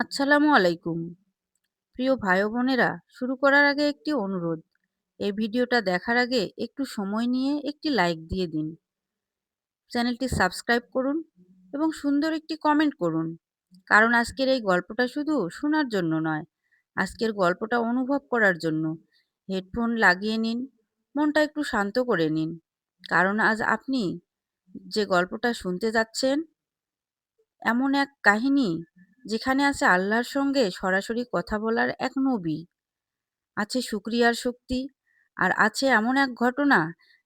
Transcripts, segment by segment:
আসসালামু আলাইকুম। প্রিয় ভাই ও বোনেরা, শুরু করার আগে একটি অনুরোধ। এই ভিডিওটা দেখার আগে একটু সময় নিয়ে একটি লাইক দিয়ে দিন। চ্যানেলটি সাবস্ক্রাইব করুন এবং সুন্দর একটি কমেন্ট করুন। কারণ আজকের এই গল্পটা শুধু শোনার জন্য নয়, আজকের গল্পটা অনুভব করার জন্য। হেডফোন লাগিয়ে নিন, মনটা একটু শান্ত করে নিন। কারণ আজ আপনি যে গল্পটা শুনতে যাচ্ছেন এমন এক কাহিনী যেখানে আছে আল্লাহর সঙ্গে সরাসরি কথা বলার এক নবী, আছে শুকরিয়ার শক্তি, আর আছে এমন এক ঘটনা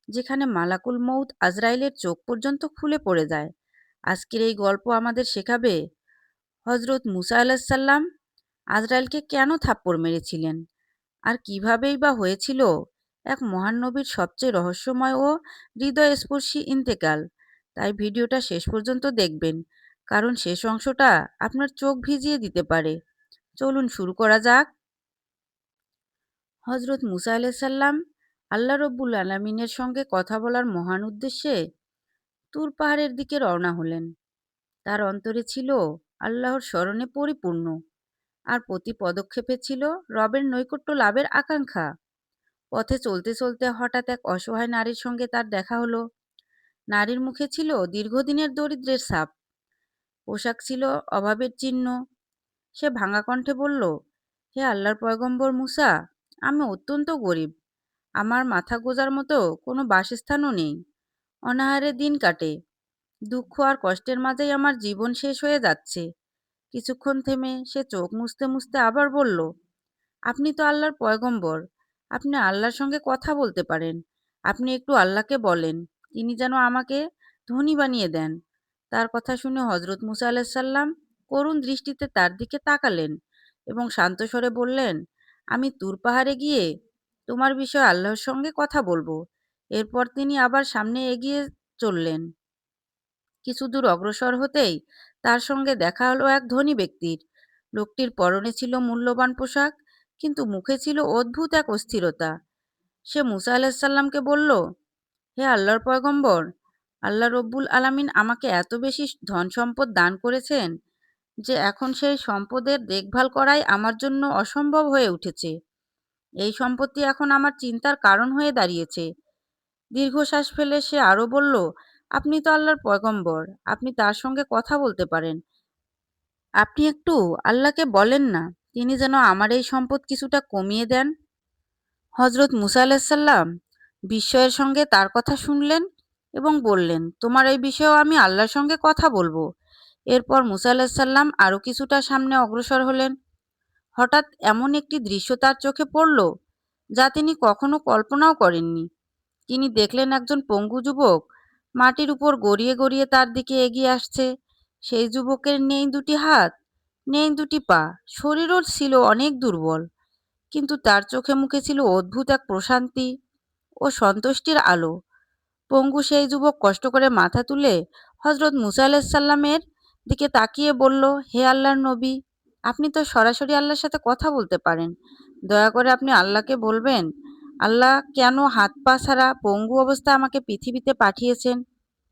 যেখানে মালাকুল মউত আজরাইলের চোখ পর্যন্ত খুলে পড়ে যায়। আজকের এই গল্প আমাদের শেখাবে হজরত মুসা আলাহিসাল্লাম আজরাইলকে কেন থাপ্পড় মেরেছিলেন, আর কিভাবেই বা হয়েছিল এক মহান নবীর সবচেয়ে রহস্যময় ও হৃদয়স্পর্শী ইন্তেকাল। তাই ভিডিওটা শেষ পর্যন্ত দেখবেন, কারণ শেষ অংশটা আপনার চোখ ভিজিয়ে দিতে পারে। চলুন শুরু করা যাক। হজরত মুসা আলাইসাল্লাম আল্লাহ রব্বুল আলমিনের সঙ্গে কথা বলার মহান উদ্দেশ্যে তুর পাহাড়ের দিকে রওনা হলেন। তার অন্তরে ছিল আল্লাহর স্মরণে পরিপূর্ণ, আর প্রতি পদক্ষেপে ছিল রবের নৈকট্য লাভের আকাঙ্ক্ষা। পথে চলতে চলতে হঠাৎ এক অসহায় নারীর সঙ্গে তার দেখা হলো। নারীর মুখে ছিল দীর্ঘদিনের দরিদ্রের ছাপ, পোশাক ছিল অভাবের চিহ্ন। সে ভাঙা কণ্ঠে বলল, হে আল্লাহর পয়গম্বর মুসা, আমি অত্যন্ত গরিব। আমার মাথা গোঁজার মতো কোনো বাসস্থানও নেই। অনাহারে দিন কাটে। দুঃখ আর কষ্টের মাঝেই আমার জীবন শেষ হয়ে যাচ্ছে। কিছুক্ষণ থেমে সে চোখ মুছতে মুছতে আবার বলল, আপনি তো আল্লাহর পয়গম্বর, আপনি আল্লাহর সঙ্গে কথা বলতে পারেন। আপনি একটু আল্লাহকে বলেন, তিনি যেন আমাকে ধনী বানিয়ে দেন। তার কথা শুনে হজরত মুসা আলাহিসাল্লাম করুণ দৃষ্টিতে তার দিকে তাকালেন এবং শান্ত স্বরে বললেন, আমি তুর পাহাড়ে গিয়ে তোমার বিষয়ে আল্লাহর সঙ্গে কথা বলবো। এরপর তিনি আবার সামনে এগিয়ে চললেন। কিছু দূর অগ্রসর হতেই তার সঙ্গে দেখা হলো এক ধনী ব্যক্তির। লোকটির পরনে ছিল মূল্যবান পোশাক, কিন্তু মুখে ছিল অদ্ভুত এক অস্থিরতা। সে মুসা আলাহিসাল্লামকে বলল, হে আল্লাহর পয়গম্বর, আল্লাহ রব্বুল আলামিন আমাকে এত বেশি ধন সম্পদ দান করেছেন যে এখন সেই সম্পদের দেখভাল করাই আমার জন্য অসম্ভব হয়ে উঠেছে। এই সম্পত্তি এখন আমার চিন্তার কারণ হয়ে দাঁড়িয়েছে। দীর্ঘশ্বাস ফেলে সে আরো বলল, আপনি তো আল্লাহর পয়গম্বর, আপনি তার সঙ্গে কথা বলতে পারেন। আপনি একটু আল্লাহকে বলেন না, তিনি যেন আমার এই সম্পদ কিছুটা কমিয়ে দেন। হজরত মুসা আলাহিসাল্লাম বিস্ময়ের সঙ্গে তার কথা শুনলেন এবং বললেন, তোমার এই বিষয়েও আমি আল্লাহর সঙ্গে কথা বলবো। এরপর মুসা আলাহিসাল্লাম আরও কিছুটা সামনে অগ্রসর হলেন। হঠাৎ এমন একটি দৃশ্য তার চোখে পড়ল যা তিনি কখনো কল্পনাও করেননি। তিনি দেখলেন একজন পঙ্গু যুবক মাটির উপর গড়িয়ে গড়িয়ে তার দিকে এগিয়ে আসছে। সেই যুবকের নেই দুটি হাত, নেই দুটি পা, শরীরও ছিল অনেক দুর্বল, কিন্তু তার চোখে মুখে ছিল অদ্ভুত এক প্রশান্তি ও সন্তুষ্টির আলো। পঙ্গু সেই যুবক কষ্ট করে মাথা তুলে হজরত মুসা আলাহিসাল্লামের দিকে তাকিয়ে বলল, হে আল্লাহর নবী, আপনি তো সরাসরি আল্লাহর সাথে কথা বলতে পারেন। দয়া করে আপনি আল্লাহকে বলবেন, আল্লাহ কেন হাত পা ছাড়া পঙ্গু অবস্থায় আমাকে পৃথিবীতে পাঠিয়েছেন।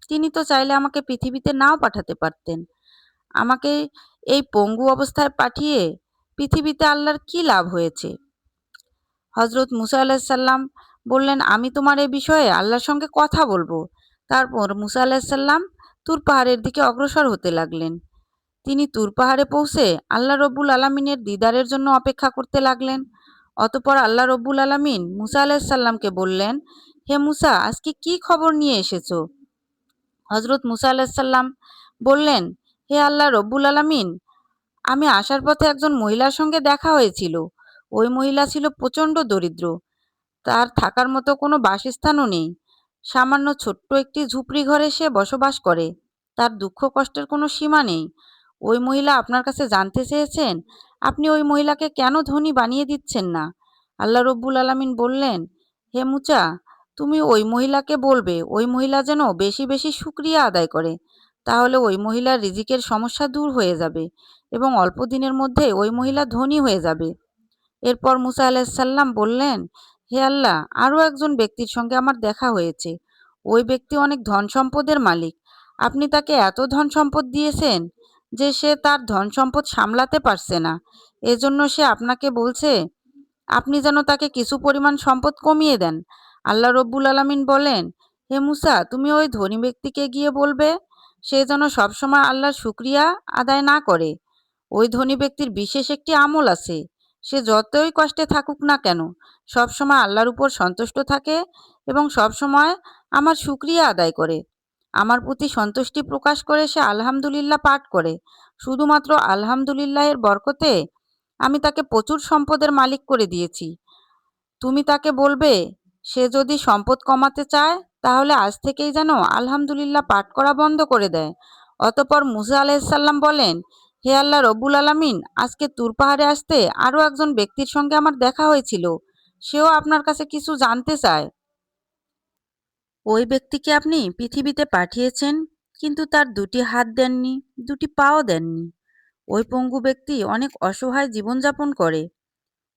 তিনি তো চাইলে আমাকে পৃথিবীতে নাও পাঠাতে পারতেন। আমাকে এই পঙ্গু অবস্থায় পাঠিয়ে পৃথিবীতে আল্লাহর কি লাভ হয়েছে? হজরত মুসা আলাহিসাল্লাম বললেন, আমি তোমার এ বিষয়ে আল্লাহর সঙ্গে কথা বলবো। তারপর মুসা আলাহিসাল্লাম তুর পাহাড়ের দিকে অগ্রসর হতে লাগলেন। তিনি তুর পাহাড়ে পৌঁছে আল্লাহ রব্বুল আলমিনের দিদারের জন্য অপেক্ষা করতে লাগলেন। অতপর আল্লাহ রব্বুল আলমিন মুসা আলাহিসাল্লামকে বললেন, হে মুসা, আজকে কি খবর নিয়ে এসেছো? হজরত মুসা আলাহিসাল্লাম বললেন, হে আল্লাহ রব্বুল আলমিন, আমি আসার পথে একজন মহিলার সঙ্গে দেখা হয়েছিল। ওই মহিলা ছিল প্রচণ্ড দরিদ্র। তার থাকার মতো কোনো বাসস্থানও নেই। সামান্য ছোট্ট একটি ঝুপড়ি ঘরে সে বসবাস করে। তার দুঃখ কষ্টের কোনো সীমা নেই। ওই মহিলা আপনার কাছে জানতে চেয়েছেন, আপনি ওই মহিলাকে কেন ধনী বানিয়ে দিচ্ছেন না? আল্লাহ রব্বুল আলামিন বললেন, হে মুচা, তুমি ওই মহিলাকে বলবে ওই মহিলা যেন বেশি বেশি শুকরিয়া আদায় করে। তাহলে ওই মহিলার রিজিকের সমস্যা দূর হয়ে যাবে এবং অল্প দিনের মধ্যে ওই মহিলা ধনী হয়ে যাবে। এরপর মুসা আলাহিসাল্লাম বললেন, হে আল্লাহ, আরও একজন ব্যক্তির সঙ্গে আমার দেখা হয়েছে। ওই ব্যক্তি অনেক ধন সম্পদের মালিক। আপনি তাকে এত ধন সম্পদ দিয়েছেন যে সে তার ধন সম্পদ সামলাতে পারছে না, এজন্য সে আপনাকে বলছে আপনি যেন তাকে কিছু পরিমাণ সম্পদ কমিয়ে দেন। আল্লাহ রব্বুল আলামিন বলেন, হে মুসা, তুমি ওই ধনী ব্যক্তিকে গিয়ে বলবে সে যেন সবসময় আল্লাহর শুকরিয়া আদায় না করে। ওই ধনী ব্যক্তির বিশেষ একটি আমল আছে, সে যতই কষ্টে থাকুক না কেন সবসময় আল্লাহর উপর সন্তুষ্ট থাকে এবং সবসময় আমার শুকরিয়া আদায় করে, আমার প্রতি সন্তুষ্টি প্রকাশ করে সে আলহামদুলিল্লাহ পাঠ করে। শুধুমাত্র আলহামদুলিল্লাহের বরকতে আমি তাকে প্রচুর সম্পদের মালিক করে দিয়েছি। তুমি তাকে বলবে সে যদি সম্পদ কমাতে চায় তাহলে আজ থেকেই যেন আলহামদুলিল্লাহ পাঠ করা বন্ধ করে দেয়। অতঃপর মুসা আলাইসাল্লাম বলেন, হে আল্লাহ রব্বুল আলামিন, আজকে তুর পাহাড়ে আসতে আরও একজন ব্যক্তির সঙ্গে আমার দেখা হয়েছিল, সেও আপনার কাছে কিছু জানতে চায়। ওই ব্যক্তিকে আপনি পৃথিবীতে পাঠিয়েছেন, কিন্তু তার দুটি হাত দেননি, দুটি পাও দেননি। ওই পঙ্গু ব্যক্তি অনেক অসহায় জীবনযাপন করে।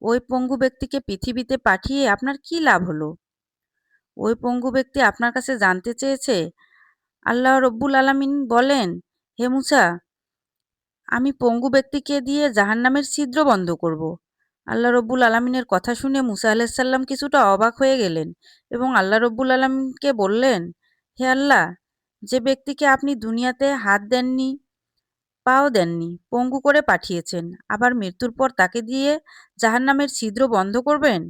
ওই পঙ্গু ব্যক্তিকে পৃথিবীতে পাঠিয়ে আপনার কি লাভ হলো? ওই পঙ্গু ব্যক্তি আপনার কাছে জানতে চেয়েছে। আল্লাহ রব্বুল আলামিন বলেন, হে মুসা, আমি পঙ্গু ব্যক্তিকে দিয়ে জাহান্নামের ছিদ্র বন্ধ করব। আল্লাহ রব্বুল আলামিনের কথা শুনে মুসা আলাইসাল্লাম কিছুটা অবাক হয়ে গেলেন এবং আল্লাহ রব্বুল আলামিনকে বললেন, হে আল্লাহ, যে ব্যক্তিকে আপনি দুনিয়াতে হাত দেননি, পাও দেননি, পঙ্গু করে পাঠিয়েছেন, আবার মৃত্যুর পর তাকে দিয়ে জাহান্নামের ছিদ্র বন্ধ করবেন,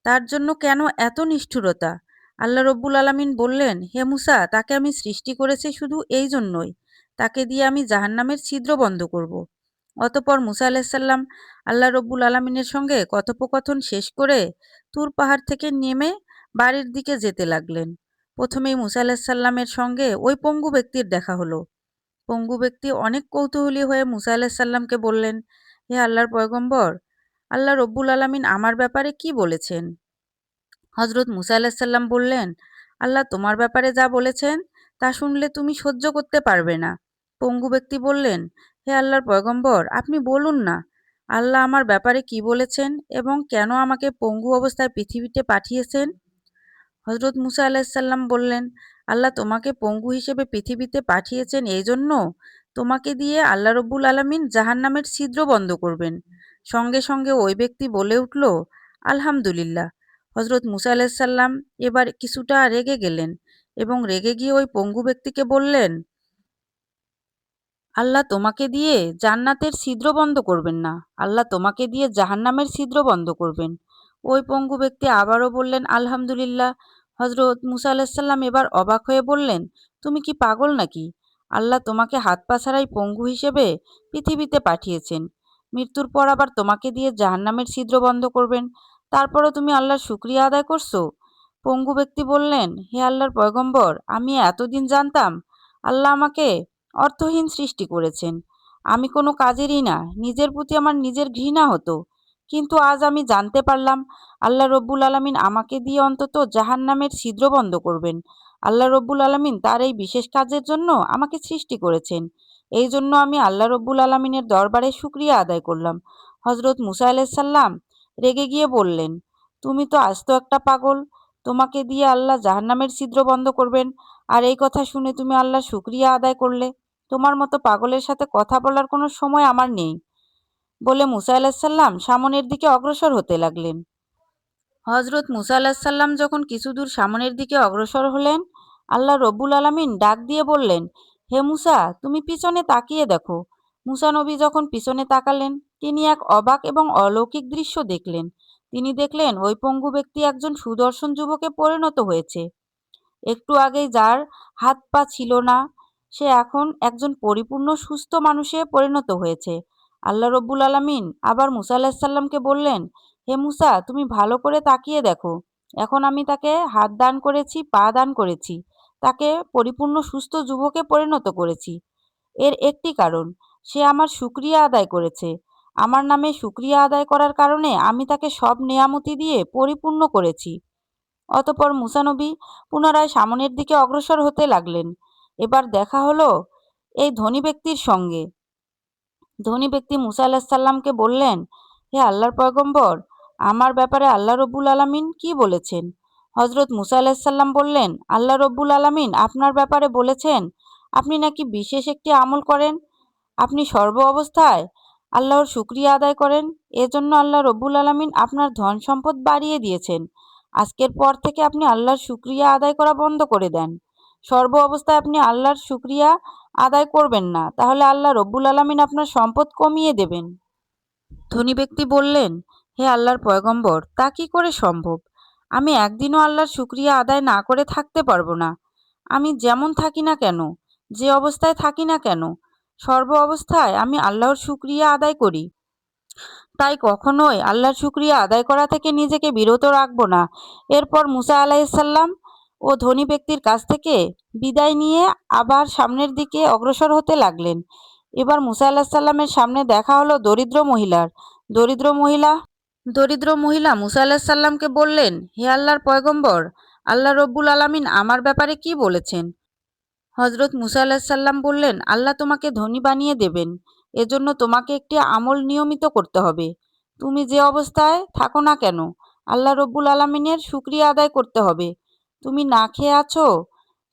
তার জন্য কেন এত নিষ্ঠুরতা? আল্লাহ রব্বুল আলামিন বললেন, হে মুসা, তাকে আমি সৃষ্টি করেছি শুধু এই জন্যই, তাকে দিয়ে আমি জাহান্নামের ছিদ্র বন্ধ করব। অতঃপর মুসা আলাইসাল্লাম আল্লাহ রব্বুল আলামিনের সঙ্গে কথোপকথন শেষ করে তুর পাহাড় থেকে নেমে বাড়ির দিকে যেতে লাগলেন। প্রথমেই মুসা আলাইসাল্লামের সঙ্গে ওই পঙ্গু ব্যক্তির দেখা হলো। পঙ্গু ব্যক্তি অনেক কৌতূহলী হয়ে মুসা আলাইসাল্লামকে বললেন, হে আল্লাহর পয়গম্বর, আল্লাহ রব্বুল আলামিন আমার ব্যাপারে কি বলেছেন? হজরত মুসা আলাহিসাল্লাম বললেন, আল্লাহ তোমার ব্যাপারে যা বলেছেন তা শুনলে তুমি সহ্য করতে পারবে না। পঙ্গু ব্যক্তি বললেন, হে আল্লাহর পয়গম্বর, আপনি বলুন না, আল্লাহ আমার ব্যাপারে কি বলেছেন এবং কেন আমাকে পঙ্গু অবস্থায় পৃথিবীতে পাঠিয়েছেন? হজরত মুসা আলাহিসাল্লাম বললেন, আল্লাহ তোমাকে পঙ্গু হিসেবে পৃথিবীতে পাঠিয়েছেন এই জন্য তোমাকে দিয়ে আল্লাহ রব্বুল আলমিন জাহান্নামের ছিদ্র বন্ধ করবেন। সঙ্গে সঙ্গে ওই ব্যক্তি বলে উঠল, আলহামদুলিল্লাহ। হজরত মুসা আলাহিসাল্লাম এবার কিছুটা রেগে গেলেন এবং রেগে গিয়ে ওই পঙ্গু ব্যক্তিকে বললেন, আল্লাহ তোমাকে দিয়ে জান্নাতের ছিদ্র বন্ধ করবেন না, আল্লাহ তোমাকে দিয়ে জাহান্নামের ছিদ্র বন্ধ করবেন। ওই পঙ্গু ব্যক্তি আবারও বললেন, আলহামদুলিল্লাহ। হজরত মুসা আলাহিসাল্লাম এবার অবাক হয়ে বললেন, তুমি কি পাগল নাকি? আল্লাহ তোমাকে হাত পা ছাড়াই পঙ্গু হিসেবে পৃথিবীতে পাঠিয়েছেন, মৃত্যুর পর আবার তোমাকে দিয়ে জাহান্নামের ছিদ্র বন্ধ করবেন, তারপরও তুমি আল্লাহর শুকরিয়া আদায় করছো? পঙ্গু ব্যক্তি বললেন, হে আল্লাহর পয়গম্বর, আমি এতদিন জানতাম আল্লাহ আমাকে অর্থহীন সৃষ্টি করেছেন, আমি কোনো কাজেরই না, নিজের প্রতি আমার নিজের ঘৃণা হতো। কিন্তু আজ আমি জানতে পারলাম আল্লাহ রব্বুল আলামিন আমাকে দিয়ে অন্তত জাহান্নামের ছিদ্র বন্ধ করবেন। আল্লাহ রব্বুল আলামিন তার এই বিশেষ কাজের জন্য আমাকে সৃষ্টি করেছেন, এই জন্য আমি আল্লাহ রব্বুল আলামিনের দরবারে শুকরিয়া আদায় করলাম। হজরত মুসা আলাইসাল্লাম রেগে গিয়ে বললেন, তুমি তো আস্ত একটা পাগল, তোমাকে দিয়ে আল্লাহ জাহান্নামের ছিদ্র বন্ধ করবেন, আর এই কথা শুনে তুমি আল্লাহর শুকরিয়া আদায় করলে? তোমার মতো পাগলের সাথে কথা বলার কোনো সময় আমার নেই, বলে মুসা আলাহিসাল্লাম সামনের দিকে অগ্রসর হতে লাগলেন। হজরত মুসা আলাহিসাল্লাম যখন কিছু দূর সামনের দিকে অগ্রসর হলেন, আল্লাহ রব্বুল আলামিন ডাক দিয়ে বললেন, হে মুসা, তুমি পিছনে তাকিয়ে দেখো। মুসা নবী যখন পিছনে তাকালেন, তিনি এক অবাক এবং অলৌকিক দৃশ্য দেখলেন। তিনি দেখলেন ওই পঙ্গু ব্যক্তি একজন সুদর্শন যুবকে পরিণত হয়েছে। একটু আগেই যার হাত পা ছিল না, সে এখন একজন পরিপূর্ণ সুস্থ মানুষে পরিণত হয়েছে। আল্লাহ রব্বুল আলামিন আবার মুসা আলাহিসাল্লামকে বললেন, হে মুসা, তুমি ভালো করে তাকিয়ে দেখো, এখন আমি তাকে হাত দান করেছি, পা দান করেছি, তাকে পরিপূর্ণ সুস্থ যুবকে পরিণত করেছি। এর একটি কারণ, সে আমার শুকরিয়া আদায় করেছে। আমার নামে শুকরিয়া আদায় করার কারণে আমি তাকে সব নেয়ামতি দিয়ে পরিপূর্ণ করেছি। অতঃপর মুসা নবী পুনরায় সামনের দিকে অগ্রসর হতে লাগলেন। এবার দেখা হলো এই ধনী ব্যক্তির সঙ্গে। ধনী ব্যক্তি মুসা আলাহিসাল্লামকে বললেন, হে আল্লাহর পয়গম্বর, আমার ব্যাপারে আল্লাহ রব্বুল আলামিন কি বলেছেন? হজরত মুসা আলাহিসাল্লাম বললেন, আল্লাহ রব্বুল আলামিন আপনার ব্যাপারে বলেছেন আপনি নাকি বিশেষ একটি আমল করেন, আপনি সর্ব অবস্থায় আল্লাহর শুকরিয়া আদায় করেন, এজন্য আল্লাহ রব্বুল আলামিন আপনার ধন সম্পদ বাড়িয়ে দিয়েছেন। আজকের পর থেকে আপনি আল্লাহর শুকরিয়া আদায় করা বন্ধ করে দেন। সর্ব অবস্থায় আপনি আল্লাহর শুকরিয়া আদায় করবেন না, তাহলে আল্লাহ রব্বুল আলামিন আপনার সম্পদ কমিয়ে দেবেন। ধনী ব্যক্তি বললেন, হে আল্লাহর পয়গম্বর, তা কি করে সম্ভব? আমি একদিনও আল্লাহর শুকরিয়া আদায় না করে থাকতে পারবো না। আমি যেমন থাকি না কেন, যে অবস্থায় থাকি না কেন, সর্ব অবস্থায় আমি আল্লাহর শুকরিয়া আদায় করি। তাই কখনোই আল্লাহর শুকরিয়া আদায় করা থেকে নিজেকে বিরত রাখবো না। এরপর মুসা আলাইহিসসালাম ও ধনী ব্যক্তির কাছ থেকে বিদায় নিয়ে আবার সামনের দিকে অগ্রসর হতে লাগলেন। এবার মুসা আলাইহিস সালামের সামনে দেখা হলো দরিদ্র মহিলার। দরিদ্র মহিলা দরিদ্র মহিলা মুসা আলাইহিস সালামকে বললেন, হে আল্লাহর পয়গম্বর, আল্লাহ রব্বুল আলামিন আমার ব্যাপারে কি বলেছেন? হযরত মুসা আলাইহিস সালাম বললেন, আল্লাহ তোমাকে ধনী বানিয়ে দেবেন। এজন্য তোমাকে একটি আমল নিয়মিত করতে হবে। তুমি যে অবস্থায় থাকো না কেন, আল্লাহ রব্বুল আলামিনের শুকরিয়া আদায় করতে হবে। তুমি না খেয়ে আছো,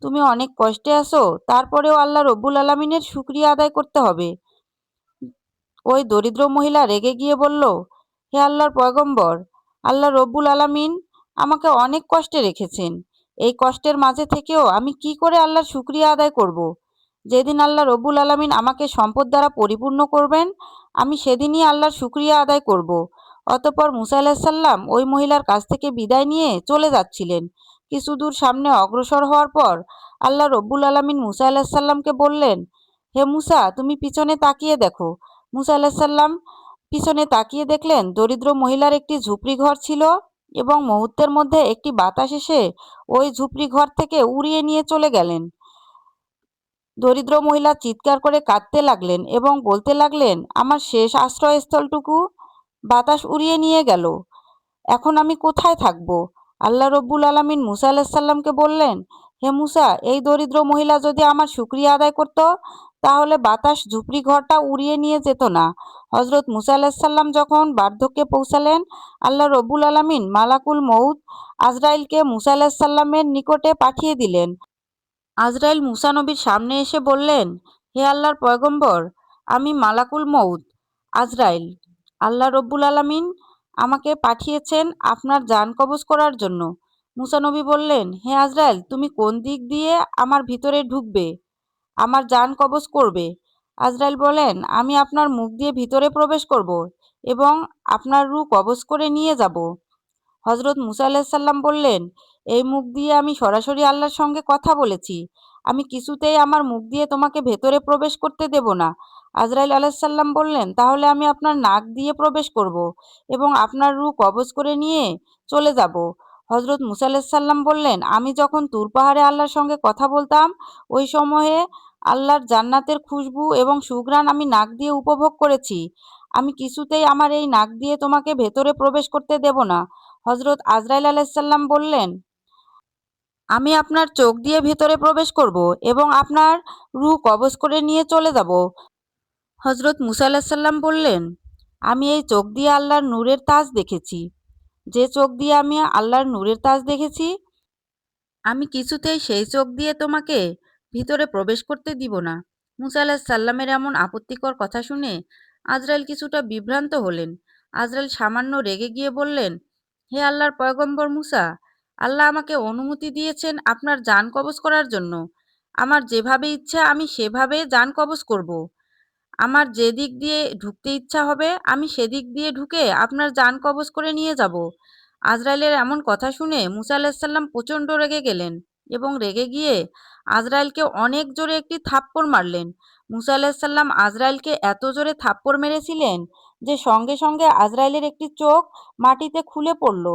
তুমি অনেক কষ্টে আছো, তারপরেও আল্লাহ রব্বুল আলামিনের শুকরিয়া আদায় করতে হবে। ওই দরিদ্র মহিলা রেগে গিয়ে বলল, হে আল্লাহর পয়গম্বর, আল্লাহ রব্বুল আলামিন আমাকে অনেক কষ্টে রেখেছেন। এই কষ্টের মাঝে থেকেও আমি কি করে আল্লাহর শুকরিয়া আদায় করব? যেদিন আল্লাহ রব্বুল আলামিন আমাকে সম্পদ দ্বারা পরিপূর্ণ করবেন, আমি সেদিনই আল্লাহর শুকরিয়া আদায় করব। অতঃপর মুসা আলাইহিস সালাম ওই মহিলার কাছ থেকে বিদায় নিয়ে চলে যাচ্ছিলেন। কিছু দূর সামনে অগ্রসর হওয়ার পর আল্লাহ রব্বুল আলামিন মুসা আলাইহিস সালামকে বললেন, হে মুসা, তুমি পিছনে তাকিয়ে দেখো। মুসা আলাইহিস সালাম পিছনে তাকিয়ে দেখলেন দরিদ্র মহিলার একটি ঝুপড়ি ঘর ছিল এবং মুহূর্তের মধ্যে একটি বাতাস এসে ওই ঝুপড়ি ঘর থেকে উড়িয়ে নিয়ে চলে গেলেন। দরিদ্র মহিলা চিৎকার করে কাঁদতে লাগলেন এবং বলতে লাগলেন, আমার শেষ আশ্রয়স্থলটুকু বাতাস উড়িয়ে নিয়ে গেল। এখন আমি কোথায় থাকব? আল্লাহ রব্বুল আলামিন মুসা আলাইহিস সালামকে বললেন, হে মুসা, এই দরিদ্র মহিলা যদি আমার শুকরিয়া আদায় করত, তাহলে বাতাস ঝুপড়ি ঘরটা উড়িয়ে নিয়ে যেত না। হযরত মুসা আলাইহিস সালাম যখন বার্ধক্যে পৌঁছালেন, আল্লাহ রব্বুল আলামিন মালাকুল মউত আজরাইলকে মুসা আলাইহিস সালামের নিকটে পাঠিয়ে দিলেন। আজরাইল মুসা নবীর সামনে এসে বললেন, হে আল্লাহর পয়গম্বর, আমি মালাকুল মউত আজরাইল। আল্লাহ রব্বুল আলামিন আমাকে পাঠিয়েছেন আপনার জান কবজ করার জন্য। মুসা নবী বললেন, হে আজরাইল, তুমি কোন দিক দিয়ে আমার ভিতরে ঢুকবে, আমার জান কবজ করবে? আজরাইল বলেন, আমি আপনার মুখ দিয়ে ভিতরে প্রবেশ করব এবং আপনার রূহ কবজ করে নিয়ে যাব। হযরত মুসা আলাইহিস সালাম বললেন, এই মুখ দিয়ে আমি সরাসরি আল্লাহর সঙ্গে কথা বলেছি। আমি কিছুতেই আমার মুখ দিয়ে তোমাকে ভেতরে প্রবেশ করতে দেব না। আজরাইল আলাইহিস সালাম বললেন, তাহলে আমি আপনার নাক দিয়ে প্রবেশ করব এবং আপনার রূহ কবজ করে নিয়ে চলে যাব। হযরত মুসা আলাইহিস সালাম বললেন, আমি যখন তুর পাহাড়ে আল্লাহর সঙ্গে কথা বলতাম, ওই সময়ে আল্লাহর জান্নাতের খুশবু এবং সুঘ্রাণ আমি নাক দিয়ে উপভোগ করেছি। আমি কিছুতেই আমার এই নাক দিয়ে তোমাকে ভেতরে প্রবেশ করতে দেব না। হযরত আজরাইল আলাইহিস সালাম বললেন, আমি আপনার চোখ দিয়ে ভেতরে প্রবেশ করব এবং আপনার রূহ কবজ করে নিয়ে চলে যাব। হযরত মুসা আলাইহিস সালাম বললেন, আমি এই চোখ দিয়ে আল্লাহর নূরের তাজ দেখেছি। যে চোখ দিয়ে আমি আল্লাহর নূরের তাজ দেখেছি, আমি কিছুতেই সেই চোখ দিয়ে তোমাকে ভিতরে প্রবেশ করতে দিব না। মুসা আলাইহিস সাল্লামের এমন আপত্তিকর কথা শুনে আজরাইল কিছুটা বিভ্রান্ত হলেন। আজরাইল সামান্য রেগে গিয়ে বললেন, হে আল্লাহর পয়গম্বর মুসা, আল্লাহ আমাকে অনুমতি দিয়েছেন আপনার জান কবজ করার জন্য। আমার যেভাবে ইচ্ছা আমি সেভাবে জান কবজ করব। আমার যে দিক দিয়ে ঢুকতে ইচ্ছা হবে আমি সেদিক দিয়ে ঢুকে আপনার জান কবজ করে নিয়ে যাব। আজরাইলের এমন কথা শুনে মুসা আলাইহিস সালাম প্রচণ্ড রেগে গেলেন এবং রেগে গিয়ে আজরাইলকে অনেক জোরে একটি থাপ্পড় মারলেন। মুসা আলাইহিস সালাম আজরাইলকে এত জোরে থাপ্পড় মেরেছিলেন যে সঙ্গে সঙ্গে আজরাইলের একটি চোখ মাটিতে খুলে পড়ল।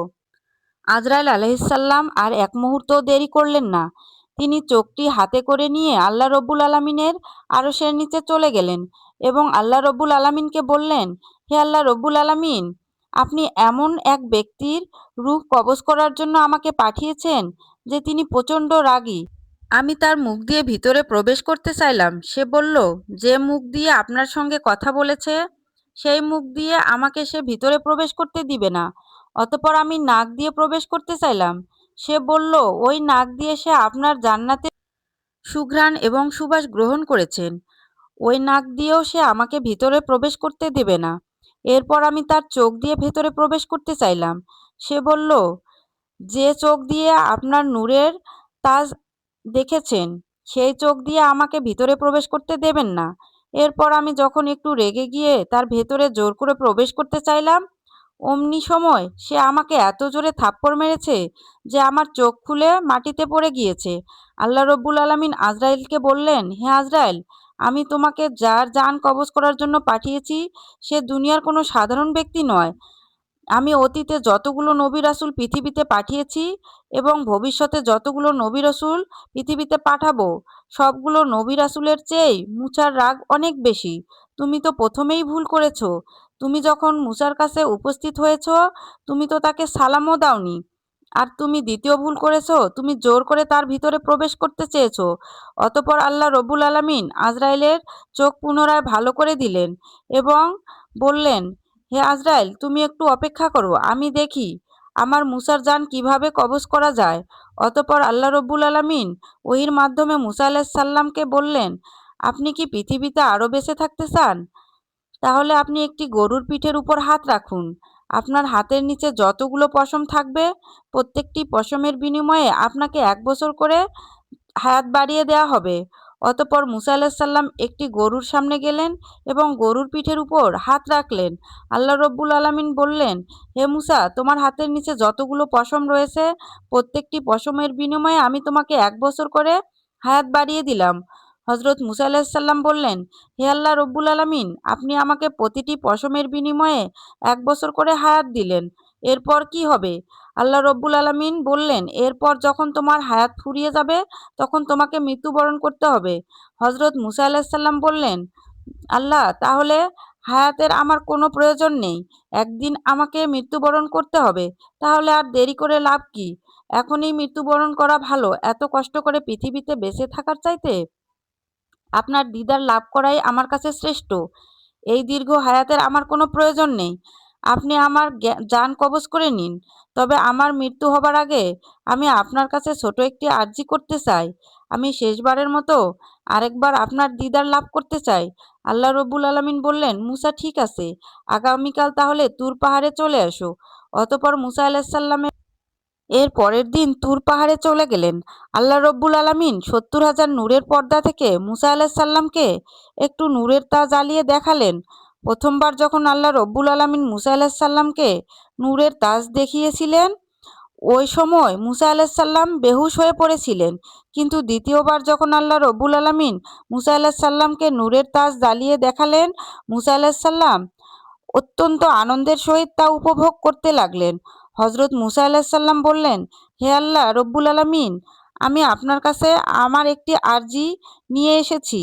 আজরাইল আলাইহিসসালাম আর এক মুহূর্ত দেরি করলেন না। তিনি চোখটি হাতে করে নিয়ে আল্লাহ রব্বুল আলামিনের আরশের নিচে চলে গেলেন এবং আল্লাহ রব্বুল আলামিনকে বললেন, হে আল্লাহ রব্বুল আলামিন, আপনি এমন এক ব্যক্তির রূহ কবজ করার জন্য আমাকে পাঠিয়েছেন যে তিনি প্রচণ্ড রাগী। আমি তার মুখ দিয়ে ভিতরে প্রবেশ করতে চাইলাম। সে বলল, যে মুখ দিয়ে আপনার সঙ্গে কথা বলেছে সেই মুখ দিয়ে আমাকে সে ভিতরে প্রবেশ করতে দিবে না। অতঃপর আমি নাক দিয়ে প্রবেশ করতে চাইলাম। সে বলল, ওই নাক দিয়ে সে আপনার জান্নাতের সুঘ্রাণ এবং সুবাস গ্রহণ করেছেন। ওই নাক দিয়েও সে আমাকে ভিতরে প্রবেশ করতে দেবে না। এরপর আমি তার চোখ দিয়ে ভেতরে প্রবেশ করতে চাইলাম। সে বলল, যে চোখ দিয়ে আপনার নূরের তাজ দেখেছেন, সেই চোখ দিয়ে আমাকে ভিতরে প্রবেশ করতে দেবেন না। এরপর আমি যখন একটু রেগে গিয়ে তার ভেতরে জোর করে প্রবেশ করতে চাইলাম, অমনি সময় সে আমাকে এত জোরে থাপ্পড় মেরেছে যে আমার চোখ খুলে মাটিতে পড়ে গিয়েছে। আল্লাহ রব্বুল আলামিন আজরাইলকে বললেন, হে আজরাইল, আমি তোমাকে যার জান কবজ করার জন্য পাঠিয়েছি সে দুনিয়ার কোনো সাধারণ ব্যক্তি নয়। আমি অতীতে যতগুলো নবী রাসূল পৃথিবীতে পাঠিয়েছি এবং ভবিষ্যতে যতগুলো নবী রাসূল পৃথিবীতে পাঠাবো, সবগুলো নবী রাসূলের চেয়েই মুসার রাগ অনেক বেশি। তুমি তো প্রথমেই ভুল করেছো। তুমি যখন মুসার কাছে উপস্থিত হয়েছ, তুমি তো তাকে সালামও দাওনি। আর তুমি দ্বিতীয় ভুল করেছো, তুমি জোর করে তার ভিতরে প্রবেশ করতে চেয়েছো। অতঃপর আল্লাহ রব্বুল আলামিন আজরাইলের চোখ পুনরায় ভালো করে দিলেন এবং বললেন, হে আজরাইল, তুমি একটু অপেক্ষা করো, আমি দেখি আমার মুসার জান কিভাবে কবজ করা যায়। অতঃপর আল্লাহ রব্বুল আলামিন ওহির মাধ্যমে মুসা আলাইহিস সালামকে বললেন, আপনি কি পৃথিবীতে আরও বেঁচে থাকতে চান? তাহলে আপনি একটি গরুর পিঠের উপর হাত রাখুন। আপনার হাতের নিচে যতগুলো পশম থাকবে, প্রত্যেকটি পশমের বিনিময়ে আপনাকে 1 বছর করে হায়াত বাড়িয়ে দেয়া হবে। অতঃপর মুসা আলাইহিস সালাম একটি গরুর সামনে গেলেন এবং গরুর পিঠের উপর হাত রাখলেন। আল্লাহ রব্বুল আলামিন বললেন, হে মুসা, তোমার হাতের নিচে যতগুলো পশম রয়েছে, প্রত্যেকটি পশমের বিনিময়ে আমি তোমাকে 1 বছর করে হায়াত বাড়িয়ে দিলাম। হযরত মুসা আলাইহিস সালাম বললেন, হে আল্লাহ রব্বুল আলামিন, আপনি আমাকে প্রতিটি পশমের বিনিময়ে 1 বছর করে হায়াত দিলেন। এরপর কি হবে? আল্লাহ রব্বুল আলামিন বললেন, এরপর যখন তোমার হায়াত ফুরিয়ে যাবে তখন তোমাকে মৃত্যুবরণ করতে হবে। হযরত মুসা আলাইহিস সালাম বললেন, আল্লাহ, তাহলে হায়াতের আমার কোনো প্রয়োজন নেই। একদিন আমাকে মৃত্যুবরণ করতে হবে। তাহলে আর দেরি করে লাভ কি? এখনই মৃত্যুবরণ করা ভালো, এত কষ্ট করে পৃথিবীতে বেঁচে থাকার চাইতে। আপনার দিদার লাভ করাই আমার কাছে শ্রেষ্ঠ। এই দীর্ঘ হায়াতের আমার কোনো প্রয়োজন নেই। আপনি আমার জান কবজ করে নিন। তবে আমার মৃত্যু হবার আগে আমি আপনার কাছে ছোট একটি আর্জি করতে চাই। আমি শেষবারের মতো আরেকবার আপনার দিদার লাভ করতে চাই। আল্লাহ রব্বুল আলামিন বললেন, মুসা, ঠিক আছে, আগামীকাল তাহলে তুর পাহাড়ে চলে এসো। অতঃপর মুসা আলাইহিস সালাম এর পরের দিন তুর পাহাড়ে চলে গেলেন। আল্লাহ রব্বুল আলামিন 70,000 নূরের পর্দা থেকে মুসা আলাইহিস সালামকে একটু নূরের তাজ জ্বালিয়ে দেখালেন। প্রথমবার যখন আল্লাহ রব্বুল আলামিন মুসা আলাইহিস সালামকে নূরের তাজ দেখিয়েছিলেন, ওই সময় মুসা আলাইহিস সালাম বেহুশ হয়ে পড়েছিলেন। কিন্তু দ্বিতীয়বার যখন আল্লাহ রব্বুল আলামিন মুসা আলাইহিস সালামকে নূরের তাজ জ্বালিয়ে দেখালেন, মুসা আলাইহিস সালাম অত্যন্ত আনন্দের সহিত তা উপভোগ করতে লাগলেন। হযরত মুসা আলাইহিস সালাম বললেন, হে আল্লাহ রব্বুল আলামিন, আমি আপনার কাছে আমার একটি আরজি নিয়ে এসেছি।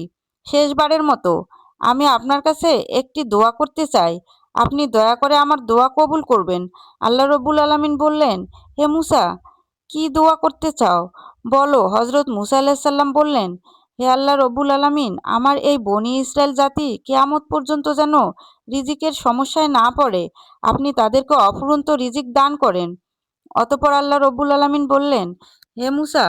শেষবারের মতো আমি আপনার কাছে একটি দোয়া করতে চাই। আপনি দয়া করে আমার দোয়া কবুল করবেন। আল্লাহ রব্বুল আলামিন বললেন, হে মুসা, কি দোয়া করতে চাও? বলো। হযরত মুসা আলাইহিস সালাম বললেন, হে আল্লাহ রব্বুল আলামিন, আমার এই বনী ইসরায়েল জাতি কিয়ামত পর্যন্ত যেন রিজিকের সমস্যায় না পড়ে, আপনি তাদেরকে অফুরন্ত রিজিক দান করেন। অতঃপর আল্লাহ রব্বুল আলামিন বললেন, হে মুসা,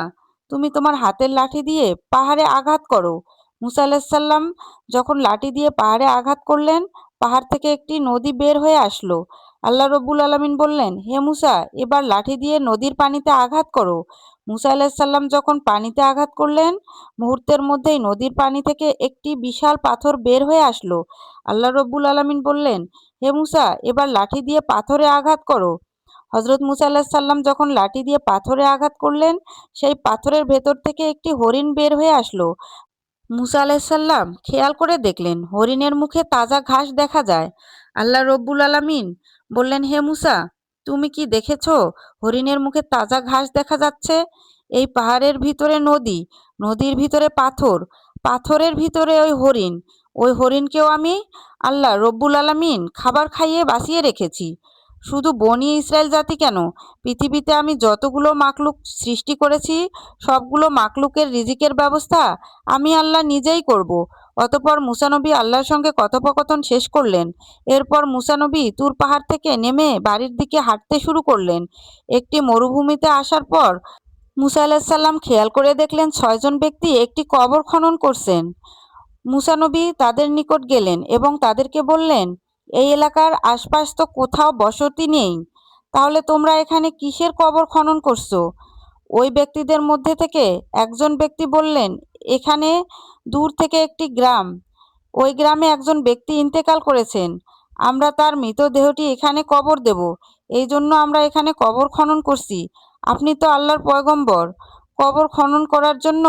তুমি তোমার হাতের লাঠি দিয়ে পাহাড়ে আঘাত করো। মুসা আলাইহিস সালাম যখন লাঠি দিয়ে পাহাড়ে আঘাত করলেন, পাহাড় থেকে একটি নদী বের হয়ে আসলো। আল্লাহ রব্বুল আলামিন বললেন, হে মুসা, এবার লাঠি দিয়ে নদীর পানিতে আঘাত করো। মুসা আলাইহিস সালাম যখন পানিতে আঘাত করলেন, মুহূর্তের মধ্যেই নদীর পানি থেকে একটি বিশাল পাথর বের হয়ে আসলো। আল্লাহ রব্বুল আলামিন বললেন, হে মুসা, এবার লাঠি দিয়ে পাথরে আঘাত করো। হযরত মুসা আলাইহিস সালাম যখন লাঠি দিয়ে পাথরে আঘাত করলেন, সেই পাথরের ভেতর থেকে একটি হরিণ বের হয়ে আসলো। মুসা আলাইহিস সালাম খেয়াল করে দেখলেন হরিণের মুখে তাজা ঘাস দেখা যায়। আল্লাহ রব্বুল আলামিন বললেন, হে মুসা, তুমি কি দেখেছো? হরিণের মুখে তাজা ঘাস দেখা যাচ্ছে। এই পাহাড়ের ভিতরে নদী, নদীর ভিতরে পাথর, পাথরের ভিতরে ওই হরিণ। ওই হরিণকেও আমি আল্লাহ রব্বুল আলামিন খাবার খাইয়ে বাঁচিয়ে রেখেছি। শুধু বনি ইসরায়েল জাতি কেন, পৃথিবীতে আমি যতগুলো মাখলুক সৃষ্টি করেছি, সবগুলো মাখলুকের রিজিকের ব্যবস্থা আমি আল্লাহ নিজেই করব। অতঃপর মুসা নবী আল্লাহর সঙ্গে কথোপকথন শেষ করলেন। এরপর মুসা নবী তুর পাহাড় থেকে নেমে বাড়ির দিকে হাঁটতে শুরু করলেন। একটি মরুভূমিতে আসার পর মুসা আলাইহিস সালাম খেয়াল করে দেখলেন 6 জন ব্যক্তি একটি কবর খনন করছেন। মুসা নবী তাদের নিকট গেলেন এবং তাদেরকে বললেন, এই এলাকার আশপাশ তো কোথাও বসতি নেই, তাহলে তোমরা এখানে কিসের কবর খনন করছো? ওই ব্যক্তিদের মধ্যে থেকে একজন ব্যক্তি বললেন, এখানে দূর থেকে একটি গ্রাম, ওই গ্রামে একজন ব্যক্তি ইন্তেকাল করেছেন, আমরা তার মৃতদেহটি এখানে কবর দেব, এই জন্য আমরা এখানে কবর খনন করছি। আপনি তো আল্লাহর পয়গম্বর, কবর খনন করার জন্য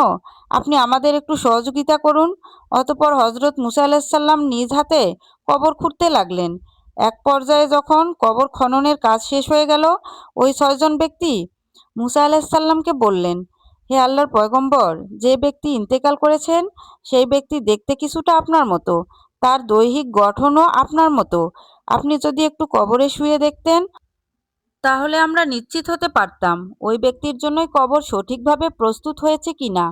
আপনি আমাদের একটু সহযোগিতা করুন। অতঃপর হজরত মুসা আলাইসাল্লাম নিজ হাতে কবর খুঁড়তে লাগলেন। এক পর্যায়ে যখন কবর খননের কাজ শেষ হয়ে গেল, ওই 6জন ব্যক্তি মুসা আলাইসাল্লামকে বললেন, হে আল্লাহর পয়গম্বর, যে ব্যক্তি ইন্তেকাল করেছেন সেই ব্যক্তি দেখতে কিছুটা আপনার মতো, তার দৈহিক গঠনও আপনার মতো। আপনি যদি একটু কবরে শুয়ে দেখতেন তাহলে আমরা নিশ্চিত হতে পারতাম ওই ব্যক্তির জন্যই কবর সঠিকভাবে প্রস্তুত হয়েছে কিনা।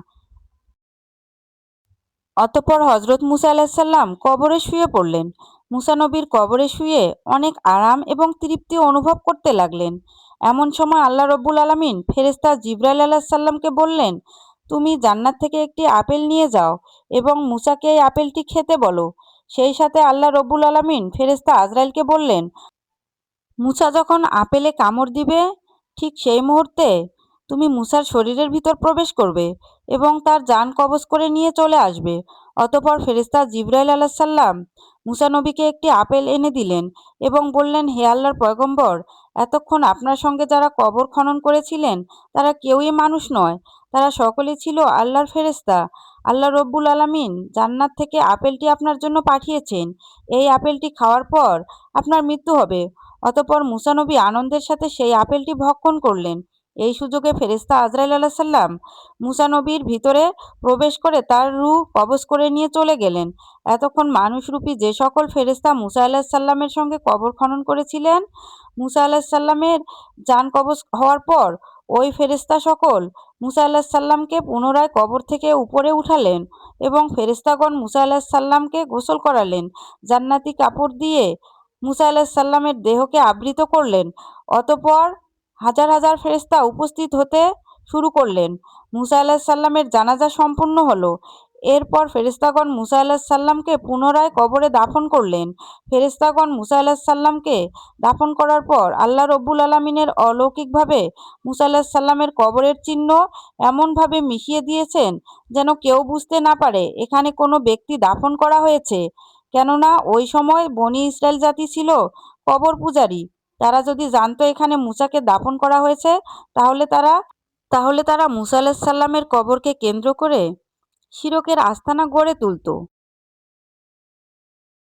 অতঃপর হজরত মুসা আলাহিসাল্লাম কবরে শুয়ে পড়লেন। মুসা নবীর কবরে শুয়ে অনেক আরাম এবং তৃপ্তি অনুভব করতে লাগলেন। এমন সময় আল্লাহ রব্বুল আলামিন ফেরেশতা জিবরাইল আলাইহিসসালামকে বললেন, তুমি জান্নাত থেকে একটি আপেল নিয়ে যাও এবং মুসাকে এই আপেলটি খেতে বলো। সেই সাথে আল্লাহ রব্বুল আলামিন ফেরেশতা আজরাইলকে বললেন, মুসা যখন আপেলে কামড় দিবে ঠিক সেই মুহূর্তে তুমি মুসার শরীরের ভিতর প্রবেশ করবে এবং তার জান কবজ করে নিয়ে চলে আসবে। অতঃপর ফেরেশতা জিবরাইল আলাইসাল্লাম মুসা নবীকে একটি আপেল এনে দিলেন এবং বললেন, হে আল্লাহর পয়গম্বর, এতক্ষণ আপনার সঙ্গে যারা কবর খনন করেছিলেন তারা কেউই মানুষ নয়, তারা সকলে ছিল আল্লাহর ফেরেশতা। আল্লাহ রব্বুল আলামিন জান্নাত থেকে আপেলটি আপনার জন্য পাঠিয়েছেন। এই আপেলটি খাওয়ার পর আপনার মৃত্যু হবে। অতঃপর মুসা নবী আনন্দের সাথে সেই আপেলটি ভক্ষণ করলেন। এই সুযোগে ফেরেশতা আজরাইল আলাইসাল্লাম মুসা নবীর ভিতরে প্রবেশ করে তার রূহ কবজ করে নিয়ে চলে গেলেন। এতক্ষণ মানুষরূপী যে সকল ফেরেশতা মুসা আলাহিসাল্লামের সঙ্গে কবর খনন করেছিলেন, মুসা আলাহিসাল্লামের জান কবজ হওয়ার পর ওই ফেরেশতা সকল মুসা আলাহিসাল্লামকে পুনরায় কবর থেকে উপরে উঠালেন এবং ফেরেশতাগণ মুসা আলাহিসাল্লামকে গোসল করালেন, জান্নাতি কাপড় দিয়ে মুসা আলাহিসাল্লামের দেহকে আবৃত করলেন। অতঃপর হাজার হাজার ফেরেশতা উপস্থিত হতে শুরু করলেন। মুসা আলাহিসাল্লামের জানাজা সম্পূর্ণ হলো। এরপর ফেরেশতাগণ মুসা আলাহিসাল্লামকে পুনরায় কবরে দাফন করলেন। ফেরেশতাগণ মুসা আলাহিসাল্লামকে দাফন করার পর আল্লাহ রব্বুল আলামিনের অলৌকিকভাবে মুসা আলাহিসাল্লামের কবরের চিহ্ন এমনভাবে মিশিয়ে দিয়েছেন যেন কেউ বুঝতে না পারে এখানে কোনো ব্যক্তি দাফন করা হয়েছে। কেননা ওই সময় বনি ইসরায়েল জাতি ছিল কবর পূজারী। তারা যদি জানতো এখানে মুসাকে দাফন করা হয়েছে তাহলে তারা মুসা আলাহিসাল্লামের কবরকে কেন্দ্র করে শিরকের আস্তানা গড়ে তুলত।